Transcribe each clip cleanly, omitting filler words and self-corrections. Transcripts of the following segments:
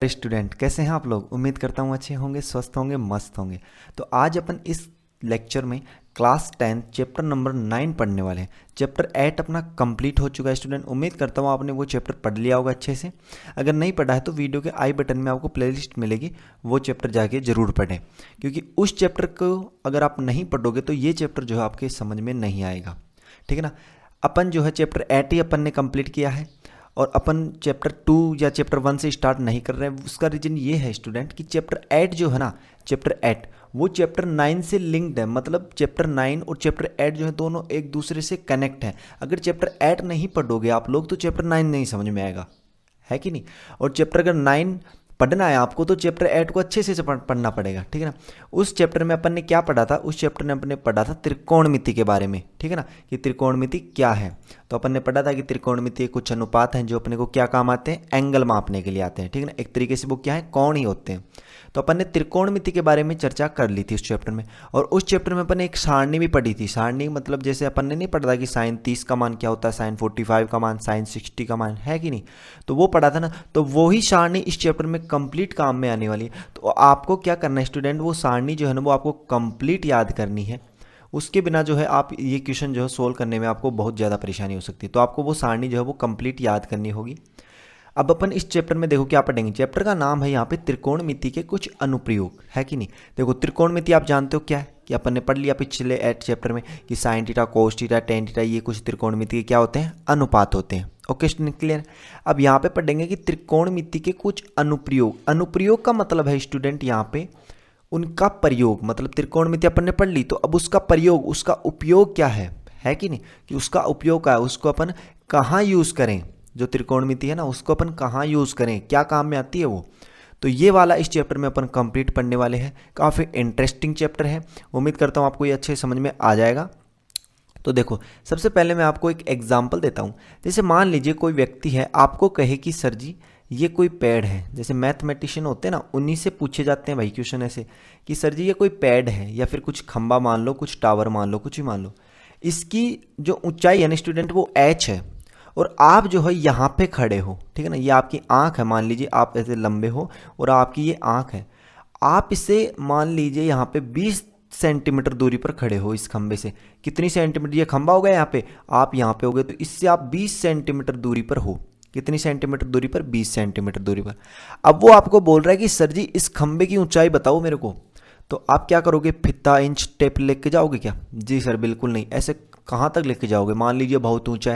Student कैसे हैं आप लोग। उम्मीद करता हूँ अच्छे होंगे, स्वस्थ होंगे, मस्त होंगे। तो आज अपन इस लेक्चर में क्लास 10 चैप्टर नंबर 9 पढ़ने वाले हैं। चैप्टर 8 अपना कंप्लीट हो चुका है स्टूडेंट। उम्मीद करता हूँ आपने वो चैप्टर पढ़ लिया होगा अच्छे से। अगर नहीं पढ़ा है तो वीडियो के आई बटन में आपको प्लेलिस्ट मिलेगी, वो चैप्टर जाके ज़रूर पढ़ें, क्योंकि उस चैप्टर को अगर आप नहीं पढ़ोगे तो ये चैप्टर जो है आपके समझ में नहीं आएगा। ठीक है ना। अपन जो है चैप्टर 8 ही अपन ने कंप्लीट किया है और अपन चैप्टर 2 या चैप्टर 1 से स्टार्ट नहीं कर रहे हैं। उसका रीज़न ये है स्टूडेंट कि चैप्टर 8 जो है ना, चैप्टर 8 वो चैप्टर 9 से लिंक्ड है। मतलब चैप्टर 9 और चैप्टर 8 जो है दोनों एक दूसरे से कनेक्ट हैं। अगर चैप्टर 8 नहीं पढ़ोगे आप लोग तो चैप्टर 9 नहीं समझ में आएगा, है कि नहीं। और चैप्टर अगर 9 पढ़ना है आपको तो चैप्टर 8 को अच्छे से पढ़ना पड़ेगा। ठीक है ना। उस चैप्टर में अपन ने क्या पढ़ा था, उस चैप्टर में अपन ने पढ़ा था त्रिकोणमिति के बारे में। ठीक है ना, कि त्रिकोणमिति क्या है। तो अपन ने पढ़ा था कि त्रिकोणमिति कुछ अनुपात हैं जो अपने को क्या काम आते हैं, एंगल मापने के लिए आते हैं। ठीक है ना, एक तरीके से वो क्या है, कोण ही होते हैं। तो अपन ने त्रिकोणमिति के बारे में चर्चा कर ली थी उस चैप्टर में। और उस चैप्टर में अपन ने एक सारणी भी पढ़ी थी। सारणी मतलब जैसे अपन ने नहीं पढ़ा था कि साइन 30 का मान क्या होता है, साइन 45 का मान, साइन 60 का मान, है कि नहीं। तो वो पढ़ा था ना। तो वही सारणी इस चैप्टर में कंप्लीट काम में आने वाली है। तो आपको क्या करना है स्टूडेंट, वो सारणी जो है ना वो आपको कंप्लीट याद करनी है। उसके बिना जो है आप ये क्वेश्चन जो है सोल्व करने में आपको बहुत ज़्यादा परेशानी हो सकती है। तो आपको वो सारणी जो है वो कंप्लीट याद करनी होगी। अब अपन इस चैप्टर में देखो क्या पढ़ेंगे। चैप्टर का नाम है यहाँ पे त्रिकोणमिति के कुछ अनुप्रयोग, है कि नहीं। देखो त्रिकोणमिति आप जानते हो क्या है, कि अपन ने पढ़ लिया पिछले 8 चैप्टर में कि sine theta, cos theta, tan theta, ये कुछ त्रिकोणमिति के क्या होते हैं, अनुपात होते हैं। Okay student, clear. अब यहाँ पे पढ़ेंगे कि त्रिकोणमिति के कुछ अनुप्रयोग। अनुप्रयोग का मतलब है स्टूडेंट यहाँ पे उनका प्रयोग। मतलब त्रिकोणमिति अपन ने पढ़ ली तो अब उसका प्रयोग, उसका उपयोग क्या है कि नहीं, कि उसका उपयोग क्या है, उसको अपन कहाँ यूज़ करें। जो त्रिकोणमिति है ना उसको अपन कहाँ यूज़ करें, क्या काम में आती है वो। तो ये वाला इस चैप्टर में अपन कंप्लीट पढ़ने वाले हैं। काफ़ी इंटरेस्टिंग चैप्टर है। उम्मीद करता हूँ आपको ये अच्छे समझ में आ जाएगा। तो देखो सबसे पहले मैं आपको एक एग्जाम्पल देता हूँ। जैसे मान लीजिए कोई व्यक्ति है, आपको कहे कि सर जी ये कोई पैड है। जैसे मैथमेटिशियन होते हैं ना, उन्हीं से पूछे जाते हैं भाई क्वेश्चन ऐसे कि सर जी ये कोई पैड है, या फिर कुछ खंबा मान लो, कुछ टावर मान लो, कुछ भी मान लो। इसकी जो ऊंचाई है ना स्टूडेंट वो h है, और आप जो है यहाँ पे खड़े हो। ठीक है ना, ये आपकी आँख है। मान लीजिए आप ऐसे लंबे हो और आपकी ये आँख है। आप इसे मान लीजिए यहाँ पे 20 सेंटीमीटर दूरी पर खड़े हो इस खंबे से। कितनी सेंटीमीटर, ये खंबा हो गया यहाँ पे, आप यहाँ पे हो गए, तो इससे आप 20 सेंटीमीटर दूरी पर हो। कितनी सेंटीमीटर दूरी पर, 20 सेंटीमीटर दूरी पर। अब वो आपको बोल रहा है कि सर जी इस खंबे की ऊंचाई बताओ मेरे को। तो आप क्या करोगे, फिता इंच टेप लेके जाओगे क्या। जी सर बिल्कुल नहीं। ऐसे कहाँ तक लेके जाओगे, मान लीजिए बहुत ऊंचा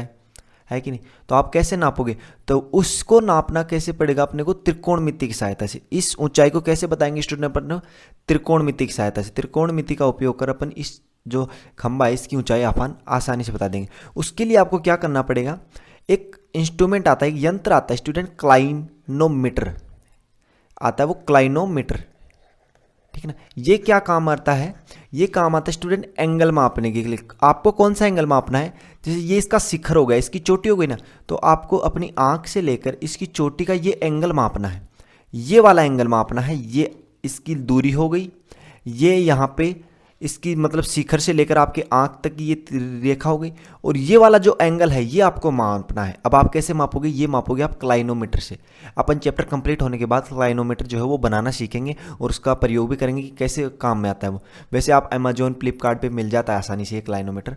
है कि नहीं। तो आप कैसे नापोगे, तो उसको नापना कैसे पड़ेगा अपने को, त्रिकोणमिति की सहायता से। इस ऊंचाई को कैसे बताएंगे स्टूडेंट अपन, त्रिकोणमिति की सहायता से। त्रिकोणमिति का उपयोग कर अपन इस जो खंबा है इसकी ऊंचाई अपन आसानी से बता देंगे। उसके लिए आपको क्या करना पड़ेगा, एक इंस्ट्रूमेंट आता है, एक यंत्र आता है स्टूडेंट, क्लाइनोमीटर आता है, वो क्लाइनोमीटर। ठीक है ना। ये क्या काम आता है, ये काम आता है स्टूडेंट एंगल मापने के लिए। आपको कौन सा एंगल मापना है, जैसे ये इसका शिखर हो गया, इसकी चोटी हो गई ना, तो आपको अपनी आंख से लेकर इसकी चोटी का ये एंगल मापना है। ये वाला एंगल मापना है। ये इसकी दूरी हो गई, ये यहाँ पे इसकी मतलब शिखर से लेकर आपके आंख तक की ये रेखा हो गई, और ये वाला जो एंगल है ये आपको मापना है। अब आप कैसे मापोगे, ये मापोगे आप क्लाइनोमीटर से। अपन चैप्टर कंप्लीट होने के बाद क्लाइनोमीटर जो है वो बनाना सीखेंगे और उसका प्रयोग भी करेंगे कि कैसे काम में आता है वो। वैसे आप अमेजोन फ्लिपकार्ट पे मिल जाता है आसानी से ये क्लाइनोमीटर,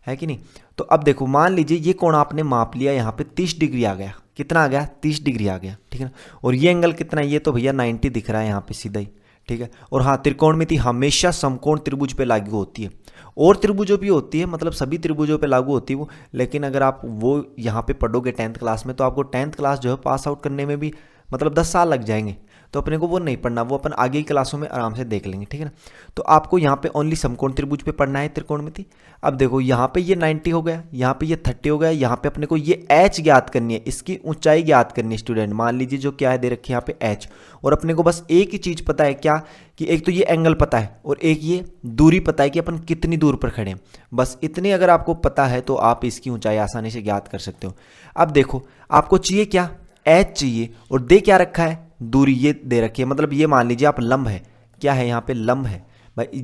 है कि नहीं। तो अब देखो मान लीजिए ये कोण आपने माप लिया, यहाँ पे 30 डिग्री आ गया। कितना आ गया, 30 डिग्री आ गया। ठीक है ना। और ये एंगल कितना है, ये तो भैया 90 दिख रहा है यहाँ पे सीधा ही। ठीक है। और हाँ, त्रिकोणमिति हमेशा समकोण त्रिभुज पे लागू होती है, और त्रिभुजों भी होती है, मतलब सभी त्रिभुजों पे लागू होती है वो। लेकिन अगर आप वो यहाँ पे पढ़ोगे 10th क्लास में, तो आपको 10th क्लास जो है पास आउट करने में भी मतलब 10 साल लग जाएंगे। तो अपने को वो नहीं पढ़ना, वो अपन आगे की क्लासों में आराम से देख लेंगे। ठीक है ना। तो आपको यहाँ पे ओनली समकोण त्रिभुज पे पढ़ना है त्रिकोणमिति। अब देखो यहाँ पे ये 90 हो गया, यहाँ पे ये 30 हो गया, यहाँ पे अपने को ये h ज्ञात करनी है, इसकी ऊंचाई ज्ञात करनी है स्टूडेंट। मान लीजिए जो क्या है दे रखी है यहाँ पे h, और अपने को बस एक ही चीज़ पता है क्या, कि एक तो ये एंगल पता है और एक ये दूरी पता है कि अपन कितनी दूर पर खड़े हैं। बस इतनी अगर आपको पता है तो आप इसकी ऊंचाई आसानी से ज्ञात कर सकते हो। अब देखो आपको चाहिए क्या, h चाहिए, और दे क्या रखा है, दूरी ये दे रखी है। मतलब ये मान लीजिए आप लंब है, क्या है यहाँ पे लंब है भाई।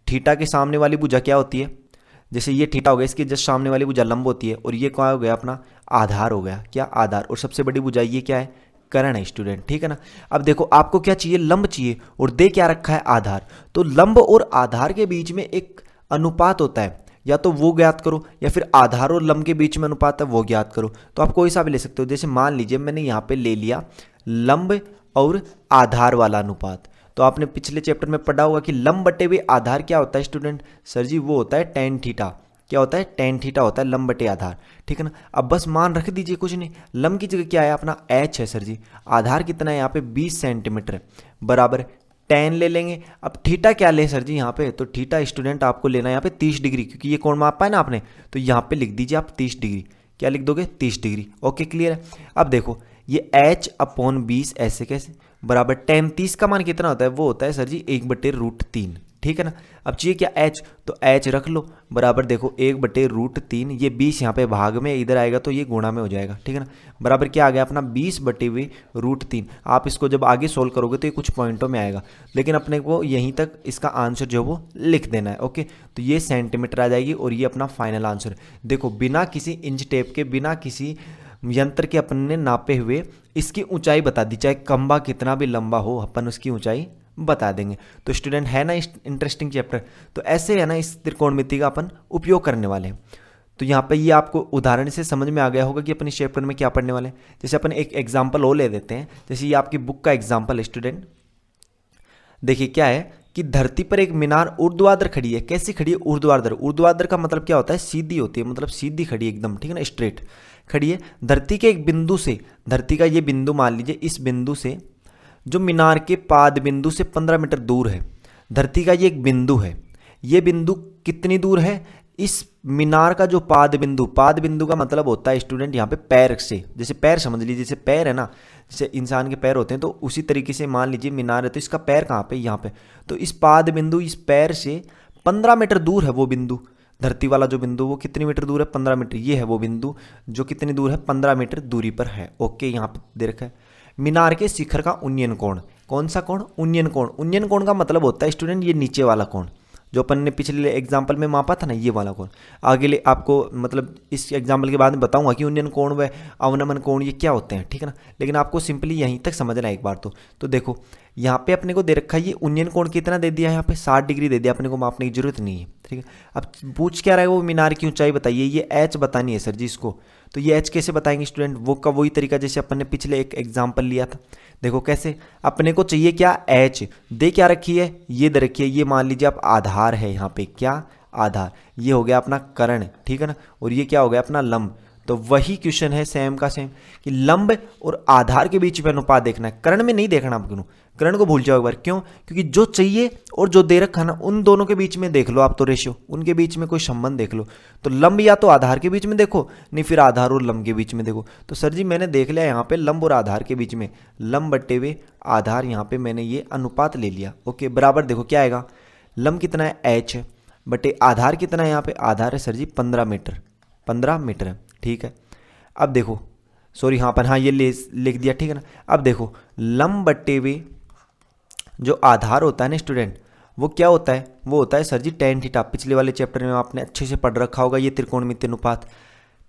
थीटा के सामने वाली भुजा क्या होती है, जैसे ये थीटा हो गया, इसके जस्ट सामने वाली भुजा लंब होती है, और ये क्या हो गया अपना आधार हो गया, क्या आधार। और सबसे बड़ी भुजा ये क्या है, करण है स्टूडेंट, ठीक है ना। अब देखो आपको क्या चाहिए, लंब चाहिए, और दे क्या रखा है, आधार। तो लंब और आधार के बीच में एक अनुपात होता है, या तो वो ज्ञात करो या फिर आधार और लंब के बीच में अनुपात है वो ज्ञात करो। तो आप कोई सा भी ले सकते हो। जैसे मान लीजिए मैंने यहाँ पे ले लिया लंब और आधार वाला अनुपात। तो आपने पिछले चैप्टर में पढ़ा होगा कि लंब बटे हुए आधार क्या होता है स्टूडेंट, सर जी वो होता है टेन थीटा। क्या होता है, टेन थीटा होता है लंब बटे आधार, ठीक है ना। अब बस मान रख दीजिए, कुछ नहीं, लंब की जगह क्या है अपना एच है सर जी, आधार कितना है यहाँ पे 20 सेंटीमीटर बराबर टेन ले लेंगे। अब थीटा क्या ले सर जी यहाँ पे, तो थीटा स्टूडेंट आपको लेना है यहाँ पे 30 डिग्री, क्योंकि ये कोण मापा है ना आपने, तो यहाँ पे लिख दीजिए आप 30 डिग्री। क्या लिख दोगे, 30 डिग्री। ओके क्लियर है। अब देखो ये h अपॉन 20 ऐसे कैसे बराबर टेन, 30 का मान कितना होता है, वो होता है सर जी 1/√3, ठीक है ना। अब चाहिए क्या, h, तो h रख लो बराबर देखो 1/√3, ये 20 यहाँ पे भाग में इधर आएगा तो ये गुणा में हो जाएगा, ठीक है ना। बराबर क्या आ गया अपना 20/√3। आप इसको जब आगे सोल्व करोगे तो ये कुछ पॉइंटों में आएगा, लेकिन अपने को यहीं तक इसका आंसर जो है वो लिख देना है। ओके, तो ये सेंटीमीटर आ जाएगी और ये अपना फाइनल आंसर। देखो बिना किसी इंच टेप के, बिना किसी यंत्र के अपन ने नापे हुए इसकी ऊंचाई बता दी, चाहे खंबा कितना भी लंबा हो अपन उसकी ऊंचाई बता देंगे। तो स्टूडेंट है ना इंटरेस्टिंग चैप्टर। तो ऐसे है ना इस त्रिकोणमिति का अपन उपयोग करने वाले हैं। तो यहाँ पे ये आपको उदाहरण से समझ में आ गया होगा कि अपन इस चैप्टर में क्या पढ़ने वाले हैं। जैसे अपन एक एग्जाम्पल और ले देते हैं, जैसे ये आपकी बुक का एग्जाम्पल है स्टूडेंट। देखिए क्या है कि धरती पर एक मीनार ऊर्ध्वाधर खड़ी है। कैसी खड़ी है, ऊर्ध्वाधर। ऊर्ध्वाधर का मतलब क्या होता है, सीधी होती है, मतलब सीधी खड़ी है एकदम, ठीक है ना, स्ट्रेट खड़ी है। धरती के एक बिंदु से, धरती का ये बिंदु मान लीजिए, इस बिंदु से जो मीनार के पाद बिंदु से 15 मीटर दूर है, धरती का ये एक बिंदु है। ये बिंदु कितनी दूर है, इस मीनार का जो पाद बिंदु का मतलब होता है स्टूडेंट यहाँ पे पैर से, जैसे पैर समझ लीजिए, जैसे पैर है ना, जैसे इंसान के पैर होते हैं, तो उसी तरीके से मान लीजिए मीनार है तो इसका पैर कहाँ पे, यहाँ पे। तो इस पाद बिंदु, इस पैर से 15 मीटर दूर है वो बिंदु। धरती वाला जो बिंदु वो कितनी मीटर दूर है, 15 मीटर। ये है वो बिंदु जो कितनी दूर है, 15 मीटर दूरी पर है। ओके, यहाँ पे दे रखा है मीनार के शिखर का उन्नयन कोण। कौन सा कोण, उन्नयन कोण। उन्नयन कोण का मतलब होता है स्टूडेंट ये नीचे वाला कोण, जो अपन ने पिछले एग्जाम्पल में मापा था ना, ये वाला कोण। आगे ले आपको मतलब इस एग्जाम्पल के बाद में बताऊंगा कि उन्नयन कोण व अवनमन कोण ये क्या होते हैं, ठीक है ना। लेकिन आपको सिंपली यहीं तक समझना है एक बार। तो देखो यहाँ पे अपने को दे रखा है ये उन्नयन कोण कितना दे दिया है, यहाँ पे 60 डिग्री दे दिया, अपने को मापने की जरूरत नहीं है, ठीक है। अब पूछ क्या रहेगा, वो मीनार की ऊंचाई बताइए, ये h बतानी है सर जी इसको। तो ये h कैसे बताएंगे स्टूडेंट, वो का वही तरीका जैसे अपन ने पिछले एक एग्जाम्पल लिया था। देखो कैसे, अपने को चाहिए क्या, h, दे क्या रखी है, ये दे रखी है, ये मान लीजिए आप आधार है यहाँ पे, क्या आधार, ये हो गया अपना कर्ण, ठीक है ना, और ये क्या हो गया अपना लंब। तो वही क्वेश्चन है सेम का सेम कि लंब और आधार के बीच में अनुपात देखना है, कर्ण में नहीं देखना आपको। कर्ण को भूल जाओ एक बार, क्यों, क्योंकि जो चाहिए और जो दे रखा ना उन दोनों के बीच में देख लो आप, तो रेशियो उनके बीच में कोई संबंध देख लो। तो लंब या तो आधार के बीच में देखो, नहीं फिर आधार और लंब के बीच में देखो। तो सर जी मैंने देख लिया यहाँ पे लंब और आधार के बीच में, लंब बट्टे हुए आधार, यहाँ पे मैंने ये अनुपात ले लिया। ओके, बराबर देखो क्या आएगा, लंब कितना है h है, बटे आधार कितना है, यहाँ पे आधार है सर जी 15 मीटर, 15 मीटर है, ठीक है। अब देखो सॉरी यहाँ पर, हाँ ये लिख दिया, ठीक है ना। अब देखो लंब बट्टे हुए जो आधार होता है ना स्टूडेंट, वो क्या होता है, वो होता है सर जी टेन थीटा। पिछले वाले चैप्टर में आपने अच्छे से पढ़ रखा होगा ये त्रिकोणमितीय अनुपात,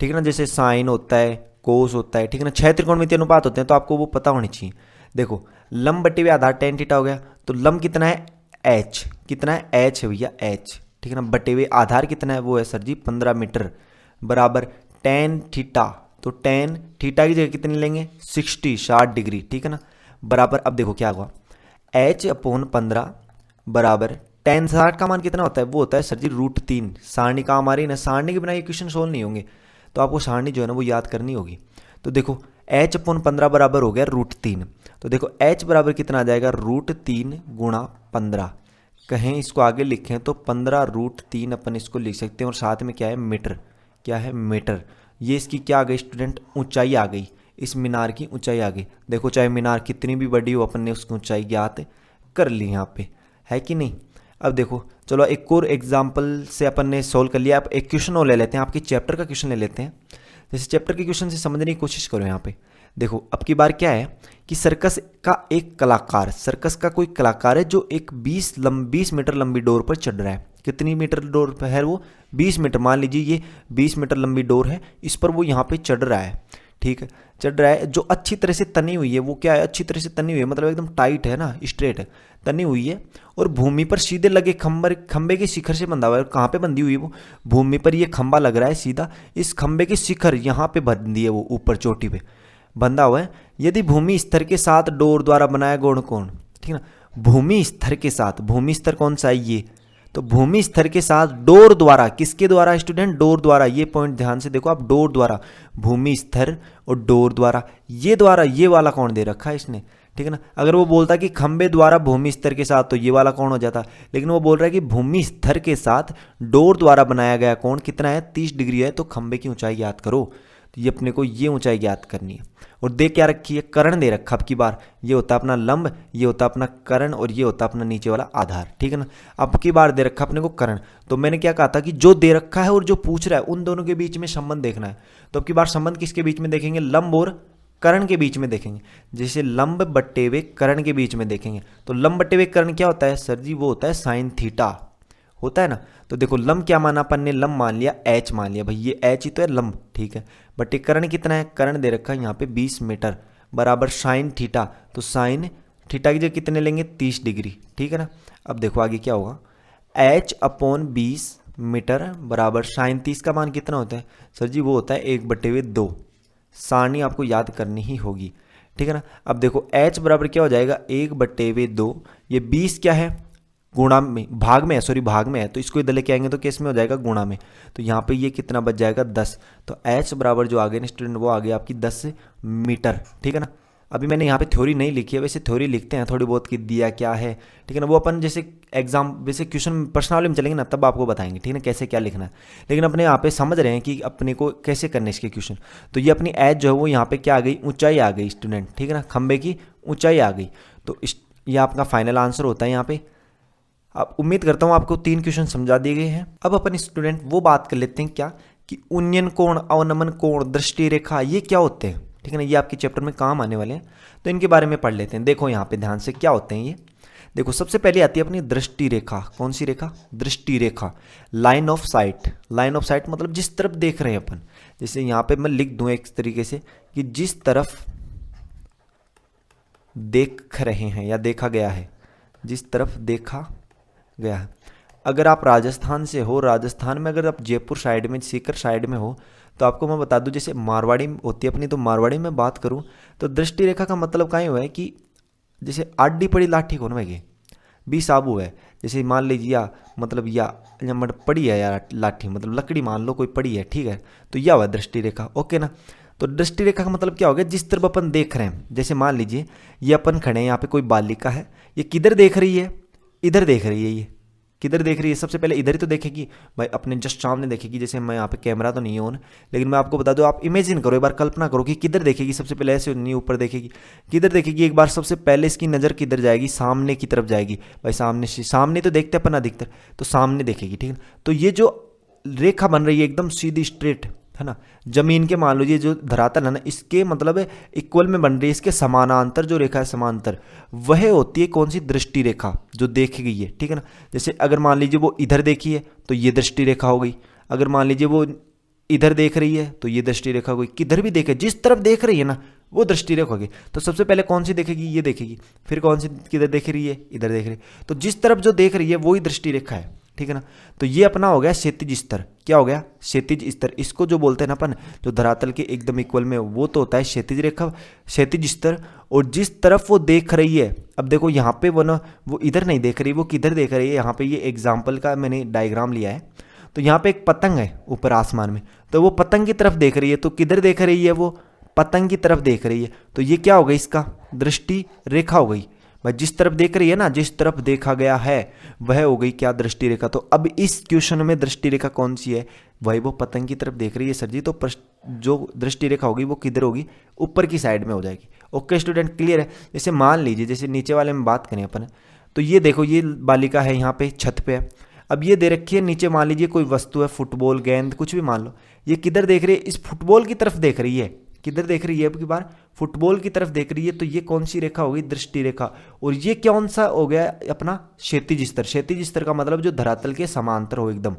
ठीक है ना। जैसे साइन होता है, कोस होता है, ठीक है ना, 6 त्रिकोणमितीय अनुपात होते हैं, तो आपको वो पता होनी चाहिए। देखो लंब बट्टे हुए आधार टेन थीटा हो गया, तो लंब कितना है h, कितना है h है भैया h, ठीक है ना। बटे हुए आधार कितना है, वो है सर जी 15 मीटर बराबर टेन थीटा। तो टेन थीटा की जगह कितनी लेंगे, 60 डिग्री, ठीक है ना, बराबर। अब देखो क्या हुआ, h अपॉन 15 बराबर टेन, 60 का मान कितना होता है, वो होता है सर जी √3। सारणी का हमारी ना, सारणी के बिना ये क्वेश्चन सोल्व नहीं होंगे, तो आपको सारणी जो है ना वो याद करनी होगी। तो देखो h अपॉन 15 बराबर हो गया √3। तो देखो h बराबर कितना आ जाएगा, √3 गुणा 15। कहें इसको आगे लिखें तो 15√3 अपन इसको लिख सकते हैं, और साथ में क्या है मीटर, क्या है मीटर। ये इसकी क्या आ गई स्टूडेंट, ऊंचाई आ गई, इस मीनार की ऊंचाई आ गई। देखो चाहे मीनार कितनी भी बड़ी हो, अपन ने उसकी ऊंचाई ज्ञात कर ली यहाँ पे, है कि नहीं। अब देखो चलो एक और एग्जाम्पल से अपन ने सोल्व कर लिया। आप एक क्वेश्चन और ले लेते हैं, आपके चैप्टर का क्वेश्चन ले लेते हैं। जैसे चैप्टर के क्वेश्चन से समझने की कोशिश करो। यहाँ पे देखो अब की बार क्या है कि सर्कस का एक कलाकार, सर्कस का कोई कलाकार है जो एक 20 मीटर लंबी डोर पर चढ़ रहा है। कितनी मीटर डोर पर है वो, 20 मीटर। मान लीजिए ये 20 मीटर लंबी डोर है, इस पर वो यहाँ पे चढ़ रहा है, ठीक है, चढ़ रहा है, जो अच्छी तरह से तनी हुई है वो क्या है, अच्छी तरह से तनी हुई है मतलब एकदम टाइट है ना, स्ट्रेट है, तनी हुई है और भूमि पर सीधे लगे खंबे के शिखर से बंधा हुआ है। कहाँ पे बंधी हुई है वो, भूमि पर ये खंबा लग रहा है सीधा, इस खंबे के शिखर यहाँ पे बंधी है, वो ऊपर चोटी पे बंधा हुआ है। यदि भूमि स्तर के साथ डोर द्वारा बनाया गौण कोण, ठीक है ना, भूमि स्तर के साथ, भूमि स्तर कौन सा है ये, तो भूमि स्तर के साथ डोर द्वारा, किसके द्वारा स्टूडेंट, डोर द्वारा, ये पॉइंट ध्यान से देखो आप, डोर द्वारा, भूमि स्तर और डोर द्वारा, ये द्वारा ये वाला कौन दे रखा है इसने, ठीक है ना। अगर वो बोलता कि खंबे द्वारा भूमि स्तर के साथ तो ये वाला कौन हो जाता, लेकिन वो बोल रहा है कि भूमि स्तर के साथ डोर द्वारा बनाया गया कोण कितना है, 30 डिग्री है, तो खंबे की ऊंचाई ज्ञात करो। तो ये अपने को ये ऊंचाई ज्ञात करनी है। और दे क्या रखी है, कर्ण दे रखा, अब की बार ये होता अपना लंब, ये होता अपना कर्ण और ये होता अपना नीचे वाला आधार, ठीक है ना। अब की बार दे रखा अपने को कर्ण, तो मैंने क्या कहा था कि जो दे रखा है और जो पूछ रहा है उन दोनों के बीच में संबंध देखना है। तो अब की बार संबंध किसके बीच में देखेंगे, लंब और कर्ण के बीच में देखेंगे। जैसे लंब बट्टे हुए कर्ण के बीच में देखेंगे, तो लंब बट्टे हुए कर्ण क्या होता है सर जी, वो होता है साइन थीटा, होता है ना। तो देखो लंब क्या माना अपन ने, लंब मान लिया, एच मान लिया, भाई ये एच ही तो है लंब, ठीक है। बट ये कर्ण कितना है, कर्ण दे रखा है यहाँ पे 20 मीटर बराबर साइन थीटा, तो साइन थीटा की जगह कितने लेंगे, 30 डिग्री, ठीक है ना। अब देखो आगे क्या होगा, एच अपॉन 20 मीटर बराबर साइन 30 का मान कितना होता है सर जी, वो होता है 1/2, सारणी आपको याद करनी ही होगी, ठीक है ना। अब देखो एच बराबर क्या हो जाएगा, 1/2, ये 20 क्या है, गुणा में, भाग में है, सॉरी भाग में है, तो इसको इधर लेके आएंगे तो केस में हो जाएगा गुणा में, तो यहाँ पे ये कितना बच जाएगा 10, तो एच बराबर जो आगे ना स्टूडेंट वो आ गया आपकी 10 मीटर, ठीक है ना। अभी मैंने यहाँ पे थ्योरी नहीं लिखी है, वैसे थ्योरी लिखते हैं थोड़ी बहुत कि दिया क्या है, ठीक है ना, वो अपन जैसे एग्जाम वैसे क्वेश्चन पर्सनली में चलेंगे ना तब आपको बताएंगे, ठीक है ना, कैसे क्या लिखना है। लेकिन अपने यहाँ पे समझ रहे हैं कि अपने को कैसे करने इसके क्वेश्चन। तो ये अपनी एच जो है वो यहाँ पे क्या आ गई, ऊंचाई आ गई स्टूडेंट, ठीक है ना, खंबे की ऊंचाई आ गई। तो ये आपका फाइनल आंसर होता है यहाँ पे। अब उम्मीद करता हूँ आपको 3 क्वेश्चन समझा दिए गए हैं। अब अपन स्टूडेंट वो बात कर लेते हैं क्या कि उन्नयन कोण, अवनमन कोण, दृष्टि रेखा, ये क्या होते हैं, ठीक है ना, ये आपके चैप्टर में काम आने वाले हैं, तो इनके बारे में पढ़ लेते हैं। देखो यहाँ पे ध्यान से क्या होते हैं ये, देखो सबसे पहले आती है अपनी दृष्टि रेखा, कौन सी रेखा, दृष्टि रेखा, line of sight. Line of sight मतलब जिस तरफ देख रहे हैं अपन, जैसे यहाँ पे मैं लिख दूं एक तरीके से कि जिस तरफ देख रहे हैं या देखा गया है, जिस तरफ देखा गया है। अगर आप राजस्थान से हो, राजस्थान में अगर आप जयपुर साइड में, सीकर साइड में हो, तो आपको मैं बता दूं जैसे मारवाड़ी होती है अपनी, तो मारवाड़ी में बात करूं तो दृष्टि रेखा का मतलब कहीं हुआ है कि जैसे आडी पड़ी लाठी कौन है, बी साबू है, जैसे मान लीजिए या मतलब या पड़ी है यार लाठी, मतलब लकड़ी मान लो कोई पड़ी है, ठीक है, तो यह हुआ दृष्टि रेखा, ओके ना। तो दृष्टि रेखा का मतलब क्या हो गया, जिस तरफ अपन देख रहे हैं, जैसे मान लीजिए ये अपन खड़े हैं, यहाँ पे कोई बालिका है, ये किधर देख रही है, इधर देख रही है, ये किधर देख रही है, सबसे पहले इधर ही तो देखेगी भाई, अपने जस्ट सामने देखेगी। जैसे मैं यहाँ पे कैमरा तो नहीं है ऑन, लेकिन मैं आपको बता दूं, आप इमेजिन करो, एक बार कल्पना करो कि किधर देखेगी, सबसे पहले ऐसे नहीं ऊपर देखेगी, किधर देखेगी, एक बार सबसे पहले इसकी नज़र किधर जाएगी, सामने की तरफ जाएगी भाई, सामने से, सामने तो देखते अपन अधिकतर, तो सामने देखेगी, ठीक है। तो ये जो रेखा बन रही है एकदम सीधी स्ट्रेट, है ना, जमीन के मान लीजिए जो धरातल है ना, इसके मतलब इक्वल में बन रही है, इसके समानांतर जो रेखा है, समांतर, वह होती है कौन सी, दृष्टि रेखा, जो देखी गई है, ठीक है ना। जैसे अगर मान लीजिए वो इधर देखी है तो ये दृष्टि रेखा हो गई, अगर मान लीजिए वो इधर देख रही है तो ये दृष्टि रेखा हो गई, किधर भी देखे, जिस तरफ देख रही है ना वो दृष्टि रेखा होगी। तो सबसे पहले कौन सी देखेगी, ये देखेगी, फिर कौन सी किधर देख रही है, इधर देख रही है, तो जिस तरफ जो देख रही है वही दृष्टि रेखा है, ठीक है ना। तो ये अपना हो गया क्षैतिज स्तर, क्या हो गया, क्षैतिज स्तर, इसको जो बोलते हैं ना अपन, जो धरातल के एकदम इक्वल में, वो तो होता है क्षैतिज रेखा, क्षैतिज स्तर। और जिस तरफ वो देख रही है, अब देखो यहाँ पे वो ना, वो इधर नहीं देख रही, वो किधर देख रही है, यहाँ पे ये एग्जाम्पल का मैंने डायग्राम लिया है, तो यहाँ पे एक पतंग है ऊपर आसमान में, तो वो पतंग की तरफ देख रही है, तो किधर देख रही है, वो पतंग की तरफ देख रही है, तो ये क्या हो गई, इसका दृष्टि रेखा हो गई भाई, जिस तरफ देख रही है ना, जिस तरफ देखा गया है वह हो गई क्या, दृष्टि रेखा। तो अब इस क्वेश्चन में दृष्टि रेखा कौन सी है, भाई वो पतंग की तरफ देख रही है सर जी, तो जो दृष्टि रेखा होगी वो किधर होगी, ऊपर की साइड में हो जाएगी। ओके स्टूडेंट, क्लियर है। जैसे मान लीजिए जैसे नीचे वाले में बात करें अपन, तो ये देखो ये बालिका है यहाँ पे छत पे है, अब ये दे रखी है नीचे, मान लीजिए कोई वस्तु है, फुटबॉल, गेंद, कुछ भी मान लो, ये किधर देख रही है, इस फुटबॉल की तरफ देख रही है, किधर देख रही है, अब की बार फुटबॉल की तरफ देख रही है, तो ये कौन सी रेखा होगी, दृष्टि रेखा। और ये कौन सा हो गया अपना क्षैतिज स्तर, क्षैतिज स्तर का मतलब जो धरातल के समांतर हो एकदम,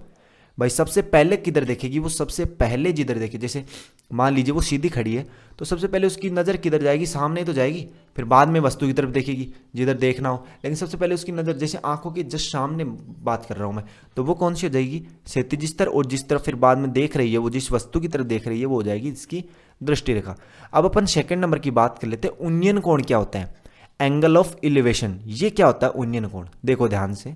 भाई सबसे पहले किधर देखेगी, वो सबसे पहले जिधर देखे, जैसे मान लीजिए वो सीधी खड़ी है तो सबसे पहले उसकी नज़र किधर जाएगी, सामने तो जाएगी, फिर बाद में वस्तु की तरफ देखेगी जिधर देखना हो, लेकिन सबसे पहले उसकी नज़र, जैसे आंखों के जस्ट सामने बात कर रहा हूँ मैं, तो वो कौन सी हो जाएगी, क्षैतिज स्तर, और जिस तरफ फिर बाद में देख रही है वो जिस वस्तु की तरफ देख रही है वो हो जाएगी इसकी दृष्टि रेखा। अब अपन सेकंड नंबर की बात कर लेते हैं, उन्नयन कोण क्या होता है, एंगल ऑफ इलिवेशन। ये क्या होता है उन्नयन कोण, देखो ध्यान से।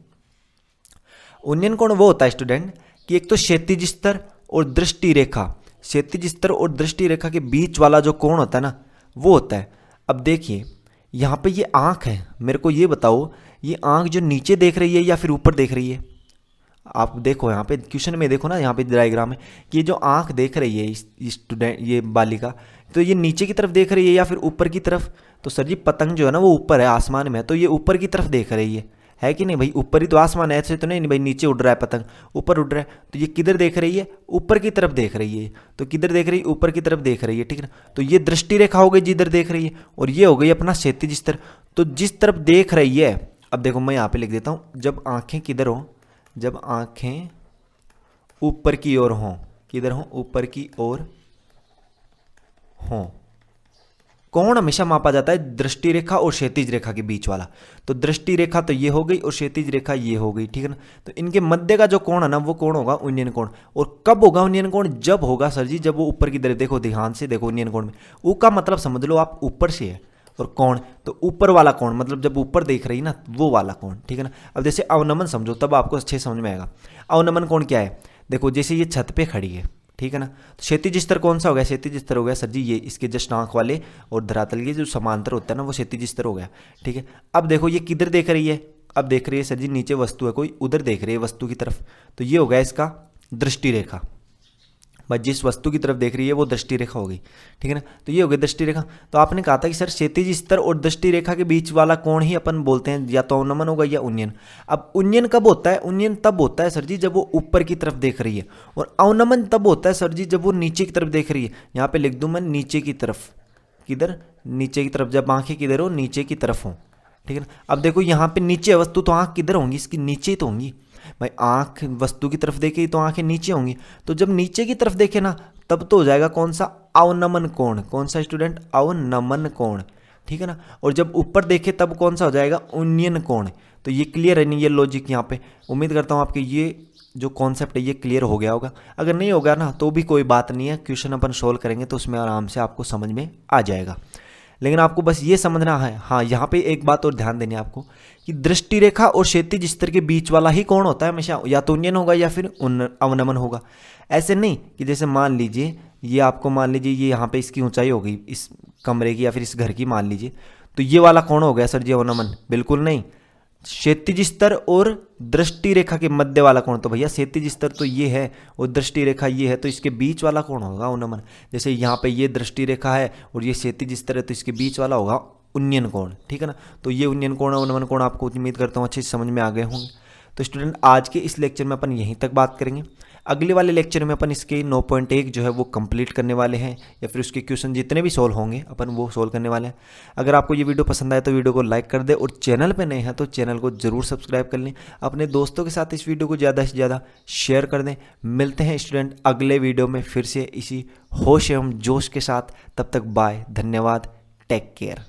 उन्नयन कोण वो होता है स्टूडेंट कि एक तो क्षैतिज स्तर और दृष्टि रेखा, क्षैतिज स्तर और दृष्टि रेखा के बीच वाला जो कोण होता है ना वो होता है। अब देखिए यहाँ पे ये आंख है, मेरे को ये बताओ ये आंख जो नीचे देख रही है या फिर ऊपर देख रही है। आप देखो यहाँ पे क्वेश्चन में देखो ना, यहाँ पे डायग्राम है कि ये जो आंख देख रही है स्टूडेंट, ये बालिका, तो ये नीचे की तरफ देख रही है या फिर ऊपर की तरफ। तो सर जी पतंग जो है ना वो ऊपर है आसमान में, तो ये ऊपर की तरफ देख रही है कि नहीं भाई, ऊपर ही तो आसमान है, ऐसे तो नहीं भाई नीचे उड़ रहा है पतंग, ऊपर उड़ रहा है, तो ये किधर देख रही है, ऊपर की तरफ देख रही है, तो किधर देख रही है, ऊपर की तरफ देख रही है, ठीक है ना। तो ये दृष्टि रेखा हो गई जिधर देख रही है, और ये हो गई अपना क्षैतिज स्तर, तो जिस तरफ देख रही है। अब देखो मैं यहाँ पे लिख देता हूँ, जब आंखें किधर हो, जब आंखें ऊपर की ओर हों, किधर हों, ऊपर की ओर हों, कोण हमेशा मापा जाता है दृष्टि रेखा और क्षैतिज रेखा के बीच वाला। तो दृष्टि रेखा तो ये हो गई और क्षैतिज रेखा ये हो गई, ठीक है ना। तो इनके मध्य का जो कोण है ना वो कोण होगा उन्नयन कोण। और कब होगा उन्नयन कोण, जब होगा सर जी जब वो ऊपर की तरफ, देखो ध्यान से देखो उन्नयन कोण में ऊ का मतलब समझ लो आप ऊपर से है, और कोण तो ऊपर वाला कोण, मतलब जब ऊपर देख रही ना वो वाला कोण, ठीक है ना। अब जैसे अवनमन समझो तब आपको अच्छे समझ में आएगा। अवनमन कोण क्या है, देखो जैसे ये छत पे खड़ी है, ठीक है ना, तो क्षैतिज स्तर कौन सा हो गया, क्षैतिज स्तर हो गया सर जी ये इसके जस्ट आंख वाले और धरातल के जो समांतर होता है ना वो क्षैतिज स्तर हो गया, ठीक है। अब देखो ये किधर देख रही है, अब देख रही है सर जी नीचे वस्तु है कोई, उधर देख रही है वस्तु की तरफ, तो ये हो गया इसका दृष्टि रेखा, बस जिस वस्तु की तरफ देख रही है वो दृष्टि रेखा हो गई, ठीक है ना। तो ये हो गई दृष्टि रेखा। तो आपने कहा था कि सर क्षैतिज स्तर और दृष्टि रेखा के बीच वाला कोण ही अपन बोलते हैं या तो अवनमन होगा या उन्नयन। अब उन्नयन कब होता है, उन्नयन तब होता है सर जी जब वो ऊपर की तरफ देख रही है, और अवनमन तब होता है सर जी जब वो नीचे की तरफ देख रही है। यहाँ पे लिख दूं मैं नीचे की तरफ, किधर, नीचे की तरफ, जब आंखें किधर हो, नीचे की तरफ हो, ठीक है ना। अब देखो यहाँ पे नीचे वस्तु, तो आंख किधर होंगी, इसकी नीचे तो होंगी भाई, आंख वस्तु की तरफ देखे तो आंखें नीचे होंगी, तो जब नीचे की तरफ देखे ना तब तो हो जाएगा कौन सा, अवनमन कोण। कौन सा स्टूडेंट, अवनमन कोण, ठीक है ना। और जब ऊपर देखे तब कौन सा हो जाएगा, उन्नयन कोण। तो ये क्लियर है नहीं, ये लॉजिक यहाँ पे उम्मीद करता हूँ आपके ये जो कॉन्सेप्ट है ये क्लियर हो गया होगा। अगर नहीं होगा ना तो भी कोई बात नहीं है, क्वेश्चन अपन सोल्व करेंगे तो उसमें आराम से आपको समझ में आ जाएगा। लेकिन आपको बस ये समझना है, हाँ यहाँ पे एक बात और ध्यान देनी है आपको कि दृष्टि रेखा और क्षैतिज स्तर के बीच वाला ही कोण होता है हमेशा, या तो उन्नयन होगा या फिर अवनमन होगा। ऐसे नहीं कि जैसे मान लीजिए ये आपको, मान लीजिए ये यहाँ पे इसकी ऊंचाई हो गई इस कमरे की या फिर इस घर की, मान लीजिए, तो ये वाला कोण हो गया सर जी अवनमन, बिल्कुल नहीं। क्षैतिज स्तर और दृष्टि रेखा के मध्य वाला कोण, तो भैया क्षैतिज स्तर तो ये है और दृष्टि रेखा ये है, तो इसके बीच वाला कोण होगा अवनमन। जैसे यहाँ पे ये दृष्टि रेखा है और ये क्षैतिज स्तर है, तो इसके बीच वाला होगा उन्नयन कोण, ठीक है ना। तो ये उन्नयन कोण अवनमन कोण आपको उम्मीद करता हूँ अच्छे से समझ में आ गए होंगे। तो स्टूडेंट आज के इस लेक्चर में अपन यहीं तक बात करेंगे। अगले वाले लेक्चर में अपन इसके 9.1 जो है वो कंप्लीट करने वाले हैं, या फिर उसके क्वेश्चन जितने भी सोल्व होंगे अपन वो सोल्व करने वाले हैं। अगर आपको ये वीडियो पसंद आए तो वीडियो को लाइक कर दे, और चैनल पे नए हैं तो चैनल को जरूर सब्सक्राइब कर लें। अपने दोस्तों के साथ इस वीडियो को ज़्यादा से ज़्यादा शेयर कर दें। मिलते हैं स्टूडेंट अगले वीडियो में फिर से इसी होश एवं जोश के साथ, तब तक बाय, धन्यवाद, टेक केयर।